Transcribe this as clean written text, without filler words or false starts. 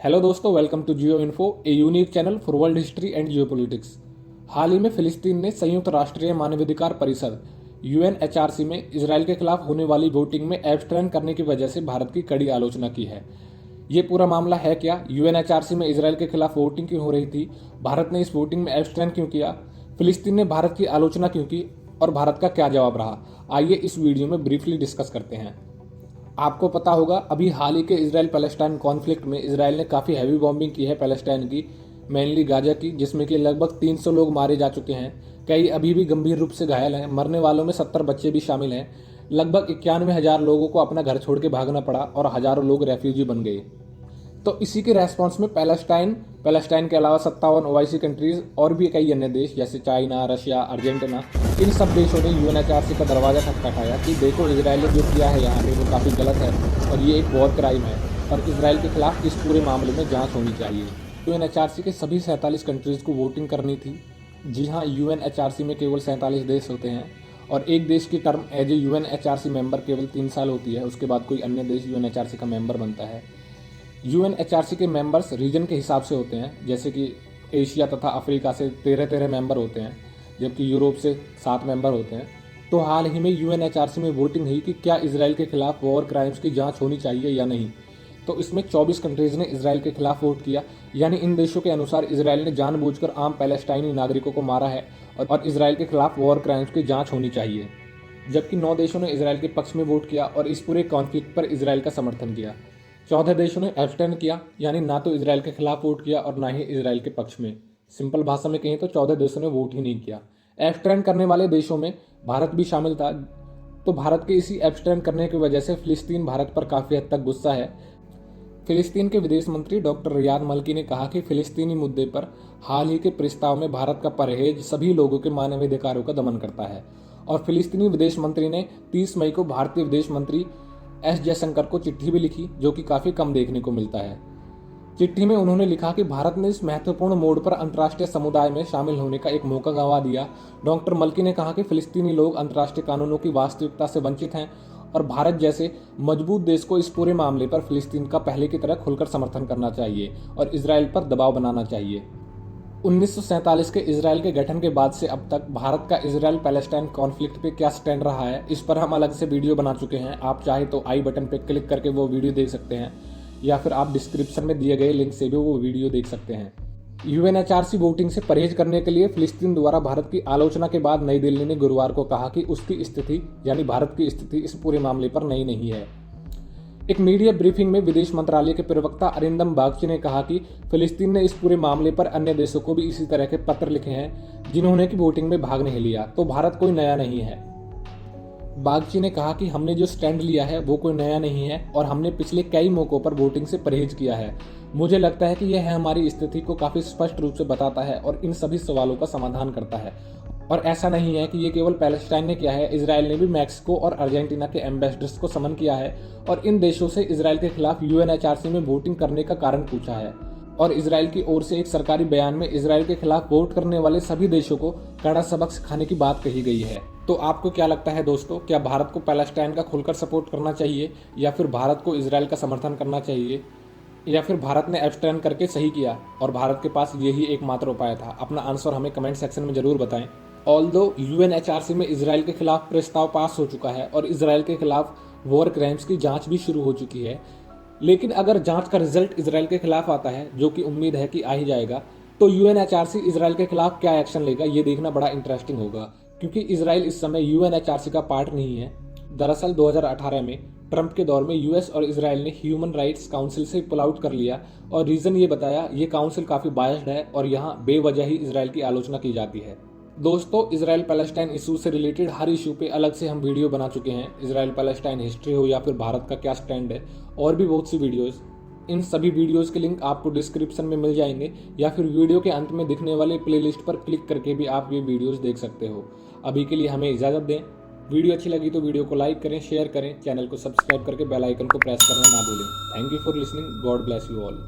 Hello दोस्तों, welcome to Geo Info, a unique channel for world history and geopolitics. हाल ही में फिलिस्तीन ने संयुक्त राष्ट्रीय मानवाधिकार परिषद यूएनएचआरसी में इसराइल के खिलाफ होने वाली वोटिंग में एब्सटेन करने की वजह से भारत की कड़ी आलोचना की है। ये पूरा मामला है क्या? यूएनएचआरसी में इसराइल के खिलाफ वोटिंग क्यों हो रही थी? भारत ने इस वोटिंग में एब्सटेन क्यों किया? फिलिस्तीन ने भारत की आलोचना क्यों की और भारत का क्या जवाब रहा? आइए इस वीडियो में ब्रीफली डिस्कस करते हैं। आपको पता होगा, अभी हाल ही के इसराइल पैलेस्टाइन कॉन्फ्लिक्ट में इसराइल ने काफ़ी हैवी बॉम्बिंग की है पैलेस्टाइन की, मेनली गाजा की, जिसमें कि लगभग 300 लोग मारे जा चुके हैं। कई अभी भी गंभीर रूप से घायल हैं। मरने वालों में 70 बच्चे भी शामिल हैं। लगभग 91,000 लोगों को अपना घर छोड़ के भागना पड़ा और हजारों लोग रेफ्यूजी बन गए। तो इसी के रेस्पॉन्स में पैलेस्टाइन के अलावा 57 ओआईसी कंट्रीज और भी कई अन्य देश जैसे चाइना, रशिया, अर्जेंटीना, इन सब देशों ने यूएनएचआरसी का दरवाजा खटखटाया कि देखो, इसराइल ने जो किया है यहाँ पे वो काफ़ी गलत है और ये एक वॉर क्राइम है और इसराइल के खिलाफ इस पूरे मामले में जांच होनी चाहिए। यूएनएचआरसी के सभी 47 कंट्रीज़ को वोटिंग करनी थी। जी हाँ, यूएनएचआरसी में केवल 47 देश होते हैं और एक देश की term as a UNHRC member केवल 3 साल होती है। उसके बाद कोई अन्य देश यूएनएचआरसी का मेंबर बनता है। यूएनएचआरसी के मेंबर्स रीजन के हिसाब से होते हैं, जैसे कि एशिया तथा अफ्रीका से 13 मेंबर होते हैं, जबकि यूरोप से 7 मेंबर होते हैं। तो हाल ही में यूएनएचआरसी में वोटिंग हुई कि क्या इसराइल के खिलाफ वॉर क्राइम्स की जांच होनी चाहिए या नहीं। तो इसमें 24 कंट्रीज ने इसराइल के खिलाफ वोट किया, यानी इन देशों के अनुसार इसराइल ने जानबूझकर आम पैलेस्टाइनी नागरिकों को मारा है और इसराइल के खिलाफ वॉर क्राइम्स की जांच होनी चाहिए। जबकि 9 देशों ने इसराइल के पक्ष में वोट किया और इस पूरे कॉन्फ्लिक्ट पर इसराइल का समर्थन किया। 14 देशों ने एब्सटेन किया, यानी ना तो इसराइल के खिलाफ वोट किया और ना ही इसराइल के पक्ष में। सिंपल भाषा में कहें तो 14 देशों ने वोट ही नहीं किया। एब्सटेन करने वाले देशों में भारत भी शामिल था। तो भारत के इसी एब्सटेन करने की वजह से फिलिस्तीन भारत पर काफ़ी हद तक गुस्सा है। फिलिस्तीन के विदेश मंत्री डॉक्टर रियाद मल्की ने कहा कि फिलिस्तीनी मुद्दे पर हाल ही के प्रस्ताव में भारत का परहेज सभी लोगों के मानवाधिकारों का दमन करता है। और फिलिस्तीनी विदेश मंत्री ने 30 मई को भारतीय विदेश मंत्री एस जयशंकर को चिट्ठी भी लिखी, जो कि काफ़ी कम देखने को मिलता है। चिट्ठी में उन्होंने लिखा कि भारत ने इस महत्वपूर्ण मोड़ पर अंतर्राष्ट्रीय समुदाय में शामिल होने का एक मौका गंवा दिया। डॉक्टर मल्की ने कहा कि फिलिस्तीनी लोग अंतर्राष्ट्रीय कानूनों की वास्तविकता से वंचित हैं और भारत जैसे मजबूत देश को इस पूरे मामले पर फिलिस्तीन का पहले की तरह खुलकर समर्थन करना चाहिए और इसराइल पर दबाव बनाना चाहिए। 1947 के इसराइल के गठन के बाद से अब तक भारत का इसराइल पैलेस्टाइन कॉन्फ्लिक्ट पे क्या स्टैंड रहा है, इस पर हम अलग से वीडियो बना चुके हैं। आप चाहे तो आई बटन पे क्लिक करके वो वीडियो देख सकते हैं या फिर आप डिस्क्रिप्शन में दिए गए लिंक से भी वो वीडियो देख सकते हैं। यूएनएचआरसी वोटिंग से परहेज करने के लिए फिलिस्तीन द्वारा भारत की आलोचना के बाद नई दिल्ली ने गुरुवार को कहा कि उसकी स्थिति यानी भारत की स्थिति इस पूरे मामले पर नई नहीं है। एक मीडिया ब्रीफिंग में विदेश मंत्रालय के प्रवक्ता अरिंदम बागची ने कहा कि फिलिस्तीन ने इस पूरे मामले पर अन्य देशों को भी इसी तरह के पत्र लिखे हैं जिन्होंने की वोटिंग में भाग नहीं लिया, तो भारत कोई नया नहीं है। बागची ने कहा कि हमने जो स्टैंड लिया है वो कोई नया नहीं है और हमने पिछले कई मौकों पर वोटिंग से परहेज किया है। मुझे लगता है कि यह हमारी स्थिति को काफी स्पष्ट रूप से बताता है और इन सभी सवालों का समाधान करता है। और ऐसा नहीं है कि ये केवल पैलेस्टाइन ने किया है, इसराइल ने भी मैक्सिको और अर्जेंटीना के एम्बेसडर्स को समन किया है और इन देशों से इसराइल के खिलाफ यूएनएचआरसी में वोटिंग करने का कारण पूछा है। और इसराइल की ओर से एक सरकारी बयान में इसराइल के खिलाफ वोट करने वाले सभी देशों को कड़ा सबक सिखाने की बात कही गई है। तो आपको क्या लगता है दोस्तों, क्या भारत को पैलेस्टाइन का खुलकर सपोर्ट करना चाहिए या फिर भारत को इसराइल का समर्थन करना चाहिए, या फिर भारत ने एब्सटेन करके सही किया और भारत के पास यही एकमात्र उपाय था? अपना आंसर हमें कमेंट सेक्शन में जरूर बताएं। ऑल्दो यूएनएचआरसी में इसराइल के खिलाफ प्रस्ताव पास हो चुका है और इसराइल के खिलाफ वॉर क्राइम्स की जांच भी शुरू हो चुकी है, लेकिन अगर जांच का रिजल्ट इसराइल के खिलाफ आता है, जो कि उम्मीद है कि आ ही जाएगा, तो यूएनएचआरसी इसराइल के खिलाफ क्या एक्शन लेगा ये देखना बड़ा इंटरेस्टिंग होगा, क्योंकि इसराइल इस समय यूएनएचआरसी का पार्ट नहीं है। दरअसल 2018 में ट्रंप के दौर में यूएस और इसराइल ने ह्यूमन राइट्स काउंसिल से पुल आउट कर लिया और रीजन ये बताया, ये काउंसिल काफी बायस्ड है और यहाँ बेवजह ही इसराइल की आलोचना की जाती है। दोस्तों, इसराइल पैलेस्टाइन इशू से रिलेटेड हर इशू पे अलग से हम वीडियो बना चुके हैं। इसराइल पैलेस्टाइन हिस्ट्री हो या फिर भारत का क्या स्टैंड है, और भी बहुत सी वीडियोस। इन सभी वीडियोस के लिंक आपको डिस्क्रिप्शन में मिल जाएंगे या फिर वीडियो के अंत में दिखने वाले प्लेलिस्ट पर क्लिक करके भी आप ये वीडियोस देख सकते हो। अभी के लिए हमें इजाज़त दें। वीडियो अच्छी लगी तो वीडियो को लाइक करें, शेयर करें, चैनल को सब्सक्राइब करके बेल आइकन को प्रेस करना ना भूलें। Thank you for listening. God bless you all.